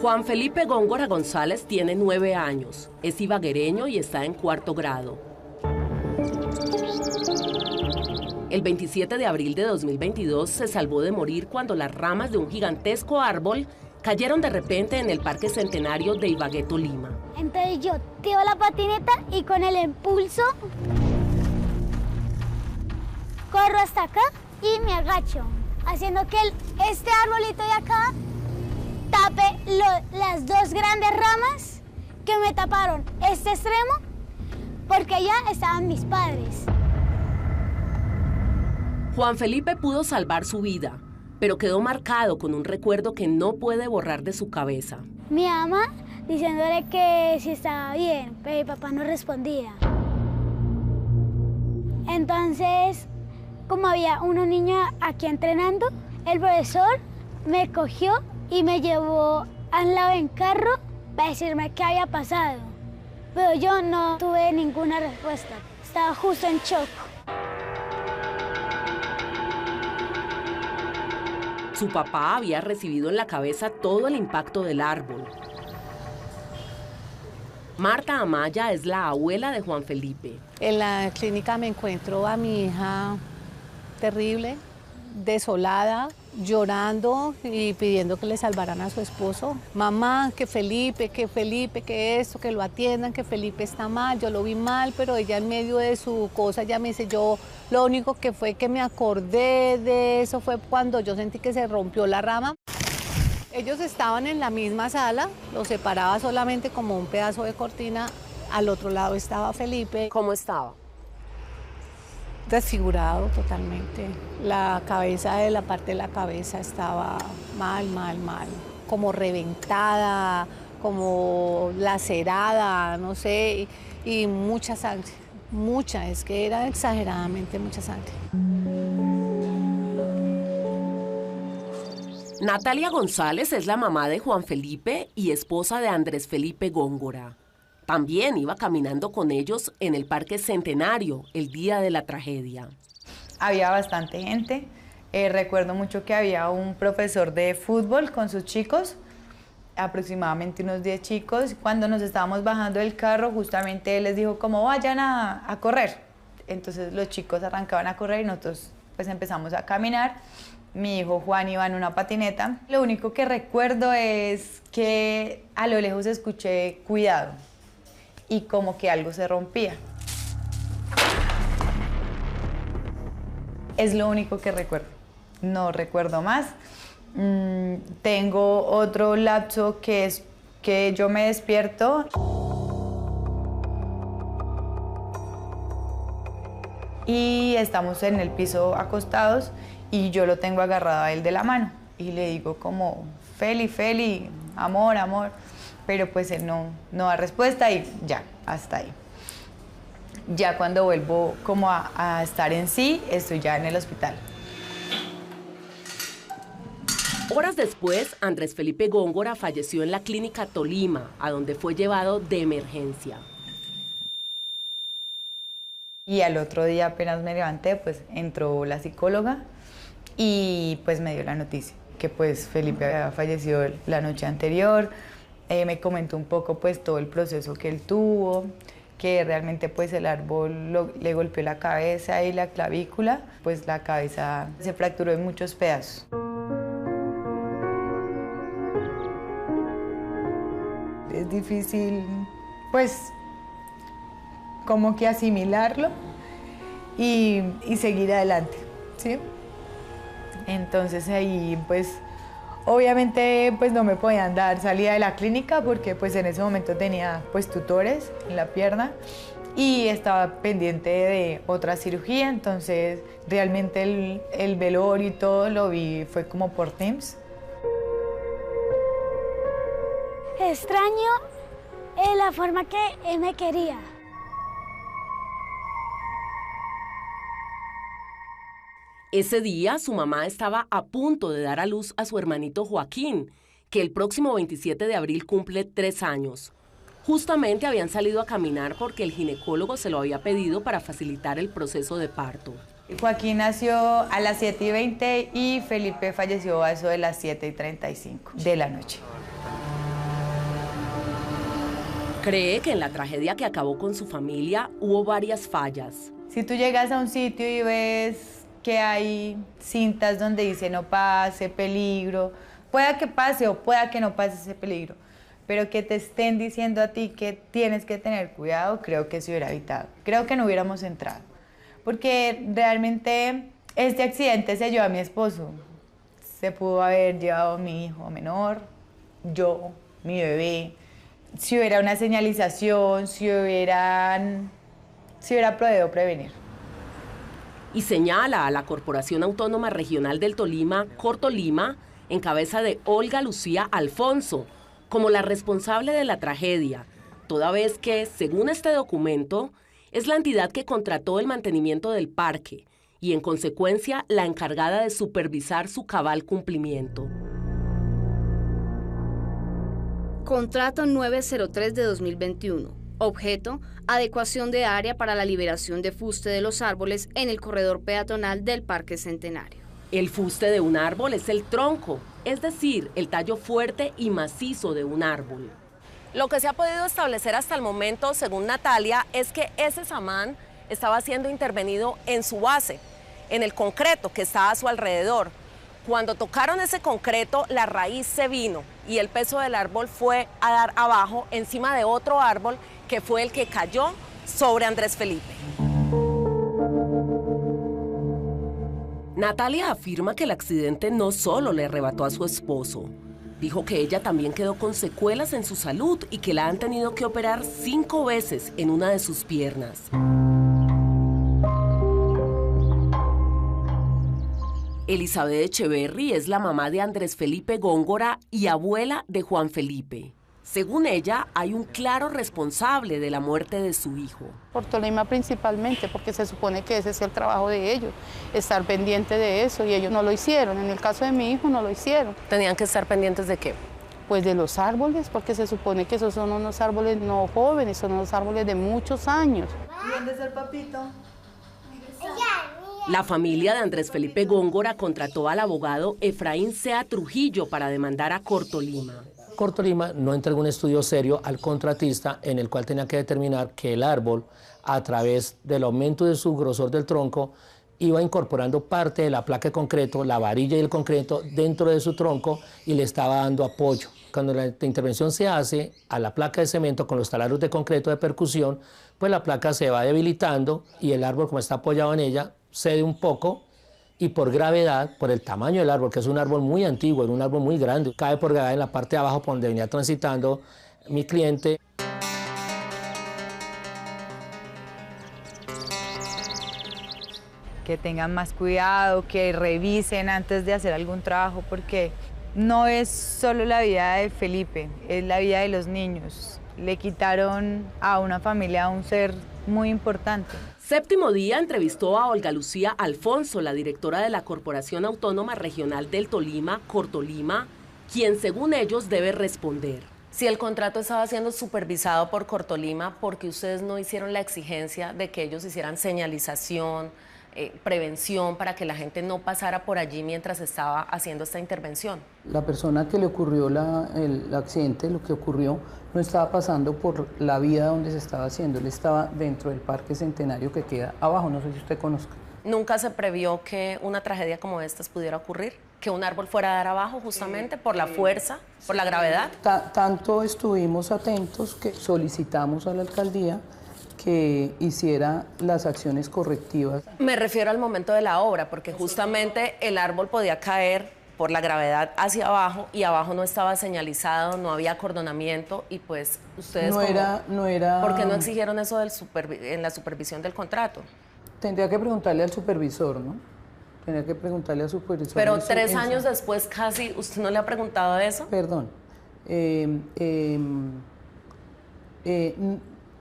Juan Felipe Góngora González tiene 9 años, es ibaguereño y está en 4º grado. El 27 de abril de 2022 se salvó de morir cuando las ramas de un gigantesco árbol cayeron de repente en el Parque Centenario de Ibagué, Tolima. Entonces yo tiro la patineta y con el impulso corro hasta acá y me agacho, haciendo que este arbolito de acá tape las 2 grandes ramas que me taparon este extremo, porque allá estaban mis padres. Juan Felipe pudo salvar su vida, pero quedó marcado con un recuerdo que no puede borrar de su cabeza. Mi mamá diciéndole que si estaba bien, pero mi papá no respondía. Entonces, como había unos niños aquí entrenando, el profesor me cogió y me llevó al lado en carro para decirme qué había pasado. Pero yo no tuve ninguna respuesta. Estaba justo en shock. Su papá había recibido en la cabeza todo el impacto del árbol. Marta Amaya es la abuela de Juan Felipe. En la clínica me encuentro a mi hija terrible, desolada, llorando y pidiendo que le salvaran a su esposo. Mamá, que Felipe, que esto, que lo atiendan, que Felipe está mal, yo lo vi mal, pero ella en medio de su cosa ya me dice, yo lo único que fue que me acordé de eso fue cuando yo sentí que se rompió la rama. Ellos estaban en la misma sala, los separaba solamente como un pedazo de cortina, al otro lado estaba Felipe. ¿Cómo estaba? Desfigurado totalmente. La cabeza, de la parte de la cabeza estaba mal, como reventada, como lacerada, no sé, y mucha sangre, mucha, es que era exageradamente mucha sangre. Natalia González es la mamá de Juan Felipe y esposa de Andrés Felipe Góngora. También iba caminando con ellos en el Parque Centenario el día de la tragedia. Había bastante gente. Recuerdo mucho que había un profesor de fútbol con sus chicos, aproximadamente unos 10 chicos. Cuando nos estábamos bajando del carro, justamente él les dijo como vayan a correr. Entonces los chicos arrancaban a correr y nosotros pues empezamos a caminar. Mi hijo Juan iba en una patineta. Lo único que recuerdo es que a lo lejos escuché cuidado y como que algo se rompía. Es lo único que recuerdo, no recuerdo más. Tengo otro lapso que es que yo me despierto y estamos en el piso acostados y yo lo tengo agarrado a él de la mano y le digo como Feli, amor, pero pues él no da respuesta y ya, hasta ahí. Ya cuando vuelvo como a estar en sí, estoy ya en el hospital. Horas después, Andrés Felipe Góngora falleció en la clínica Tolima, a donde fue llevado de emergencia. Y al otro día apenas me levanté, pues entró la psicóloga y pues me dio la noticia que pues Felipe había fallecido la noche anterior. Me comentó un poco pues todo el proceso que él tuvo, que realmente pues el árbol le golpeó la cabeza y la clavícula, pues la cabeza se fracturó en muchos pedazos. Es difícil pues como que asimilarlo y seguir adelante, ¿sí? Entonces ahí pues obviamente pues no me podían dar salida de la clínica porque pues en ese momento tenía pues tutores en la pierna y estaba pendiente de otra cirugía, entonces realmente el velorio y todo lo vi, fue como por Teams. Extraño la forma que él me quería. Ese día, su mamá estaba a punto de dar a luz a su hermanito Joaquín, que el próximo 27 de abril cumple 3 años. Justamente habían salido a caminar porque el ginecólogo se lo había pedido para facilitar el proceso de parto. Joaquín nació a las 7:20 y Felipe falleció a eso de las 7:35 de la noche. Cree que en la tragedia que acabó con su familia hubo varias fallas. Si tú llegas a un sitio y ves que hay cintas donde dice no pase, peligro, pueda que pase o pueda que no pase ese peligro, pero que te estén diciendo a ti que tienes que tener cuidado, creo que se hubiera evitado. Creo que no hubiéramos entrado, porque realmente este accidente se llevó a mi esposo. Se pudo haber llevado a mi hijo menor, yo, mi bebé. Si hubiera una señalización, si hubiera podido prevenir. Y señala a la Corporación Autónoma Regional del Tolima, Cortolima, en cabeza de Olga Lucía Alfonso, como la responsable de la tragedia, toda vez que, según este documento, es la entidad que contrató el mantenimiento del parque y, en consecuencia, la encargada de supervisar su cabal cumplimiento. Contrato 903 de 2021. Objeto, adecuación de área para la liberación de fuste de los árboles en el corredor peatonal del Parque Centenario. El fuste de un árbol es el tronco, es decir, el tallo fuerte y macizo de un árbol. Lo que se ha podido establecer hasta el momento, según Natalia, es que ese samán estaba siendo intervenido en su base, en el concreto que está a su alrededor. Cuando tocaron ese concreto, la raíz se vino y el peso del árbol fue a dar abajo, encima de otro árbol, que fue el que cayó sobre Andrés Felipe. Natalia afirma que el accidente no solo le arrebató a su esposo. Dijo que ella también quedó con secuelas en su salud y que la han tenido que operar 5 veces en una de sus piernas. Elizabeth Echeverry es la mamá de Andrés Felipe Góngora y abuela de Juan Felipe. Según ella, hay un claro responsable de la muerte de su hijo. Por Tolima principalmente, porque se supone que ese es el trabajo de ellos, estar pendiente de eso, y ellos no lo hicieron. En el caso de mi hijo no lo hicieron. ¿Tenían que estar pendientes de qué? Pues de los árboles, porque se supone que esos son unos árboles no jóvenes, son unos árboles de muchos años. ¿Y dónde está el papito? La familia de Andrés Felipe Góngora contrató al abogado Efraín Sea Trujillo para demandar a Cortolima. Cortolima no entregó un estudio serio al contratista en el cual tenía que determinar que el árbol, a través del aumento de su grosor del tronco, iba incorporando parte de la placa de concreto, la varilla y el concreto dentro de su tronco y le estaba dando apoyo. Cuando la intervención se hace a la placa de cemento con los taladros de concreto de percusión, pues la placa se va debilitando y el árbol, como está apoyado en ella, cede un poco y por gravedad, por el tamaño del árbol, que es un árbol muy antiguo, es un árbol muy grande, cae por gravedad en la parte de abajo por donde venía transitando mi cliente. Que tengan más cuidado, que revisen antes de hacer algún trabajo, porque no es solo la vida de Felipe, es la vida de los niños. Le quitaron a una familia, a un ser muy importante. Séptimo Día entrevistó a Olga Lucía Alfonso, la directora de la Corporación Autónoma Regional del Tolima, Cortolima, quien según ellos debe responder. Si el contrato estaba siendo supervisado por Cortolima, ¿por qué ustedes no hicieron la exigencia de que ellos hicieran señalización, prevención para que la gente no pasara por allí mientras estaba haciendo esta intervención? La persona que le ocurrió el accidente, lo que ocurrió, no estaba pasando por la vía donde se estaba haciendo, él estaba dentro del Parque Centenario que queda abajo, no sé si usted conozca. ¿Nunca se previó que una tragedia como esta pudiera ocurrir? ¿Que un árbol fuera a dar abajo justamente por la fuerza, por la gravedad? Tanto estuvimos atentos que solicitamos a la alcaldía que hiciera las acciones correctivas. Me refiero al momento de la obra, porque justamente el árbol podía caer por la gravedad hacia abajo y abajo no estaba señalizado, no había acordonamiento y pues ustedes no era. ¿Por qué no exigieron eso en la supervisión del contrato? Tendría que preguntarle al supervisor, ¿no? Tendría que preguntarle al supervisor. Pero 3 años después casi, ¿usted no le ha preguntado eso? Perdón.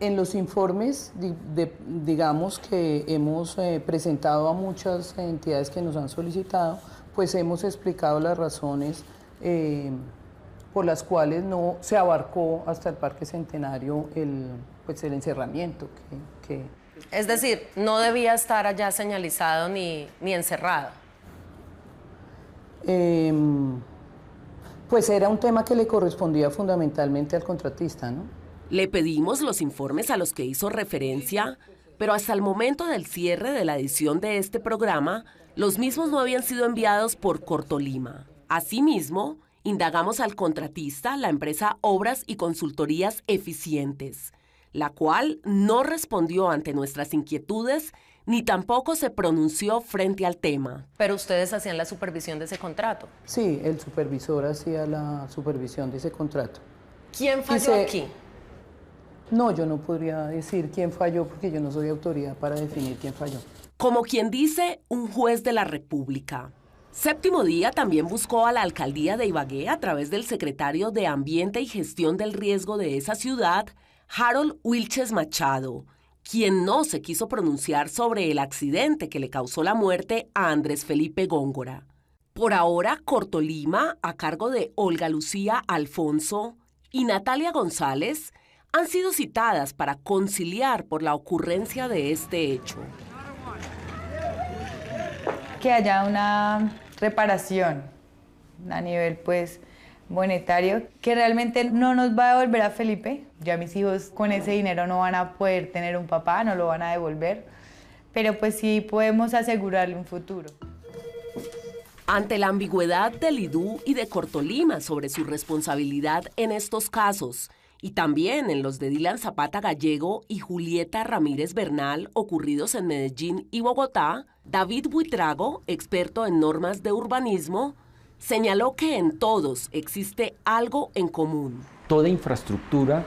En los informes, digamos que hemos presentado a muchas entidades que nos han solicitado, pues hemos explicado las razones por las cuales no se abarcó hasta el Parque Centenario el encerramiento. Es decir, no debía estar allá señalizado ni encerrado. Pues era un tema que le correspondía fundamentalmente al contratista, ¿no? Le pedimos los informes a los que hizo referencia, pero hasta el momento del cierre de la edición de este programa, los mismos no habían sido enviados por Cortolima. Asimismo, indagamos al contratista, la empresa Obras y Consultorías Eficientes, la cual no respondió ante nuestras inquietudes ni tampoco se pronunció frente al tema. Pero ustedes hacían la supervisión de ese contrato. Sí, el supervisor hacía la supervisión de ese contrato. ¿Quién falló aquí? No, yo no podría decir quién falló porque yo no soy autoridad para definir quién falló. Como quien dice, un juez de la República. Séptimo Día también buscó a la alcaldía de Ibagué a través del secretario de Ambiente y Gestión del Riesgo de esa ciudad, Harold Wilches Machado, quien no se quiso pronunciar sobre el accidente que le causó la muerte a Andrés Felipe Góngora. Por ahora, Cortolima, a cargo de Olga Lucía Alfonso y Natalia González, han sido citadas para conciliar por la ocurrencia de este hecho. Que haya una reparación a nivel pues monetario, que realmente no nos va a devolver a Felipe. Ya mis hijos con ese dinero no van a poder tener un papá, no lo van a devolver, pero pues sí podemos asegurarle un futuro. Ante la ambigüedad del IDU y de Cortolima sobre su responsabilidad en estos casos, y también en los de Dylan Zapata Gallego y Julieta Ramírez Bernal ocurridos en Medellín y Bogotá, David Buitrago, experto en normas de urbanismo, señaló que en todos existe algo en común. Toda infraestructura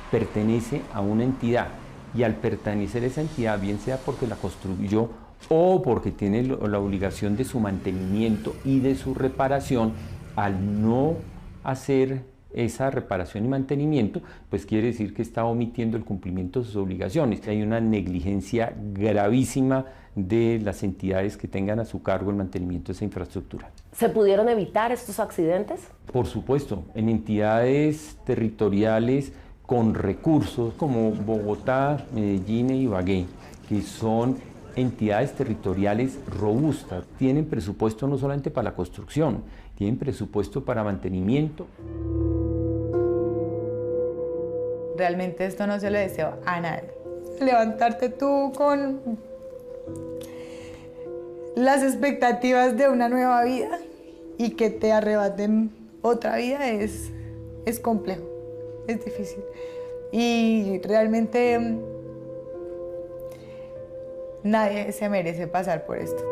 pertenece a una entidad y al pertenecer a esa entidad, bien sea porque la construyó o porque tiene la obligación de su mantenimiento y de su reparación, al no hacer esa reparación y mantenimiento, pues quiere decir que está omitiendo el cumplimiento de sus obligaciones. Hay una negligencia gravísima de las entidades que tengan a su cargo el mantenimiento de esa infraestructura. ¿Se pudieron evitar estos accidentes? Por supuesto, en entidades territoriales con recursos como Bogotá, Medellín e Ibagué, que son entidades territoriales robustas, tienen presupuesto no solamente para la construcción, tienen presupuesto para mantenimiento. Realmente esto no se lo deseo a nadie. Levantarte tú con las expectativas de una nueva vida y que te arrebaten otra vida es complejo, es difícil. Y realmente nadie se merece pasar por esto.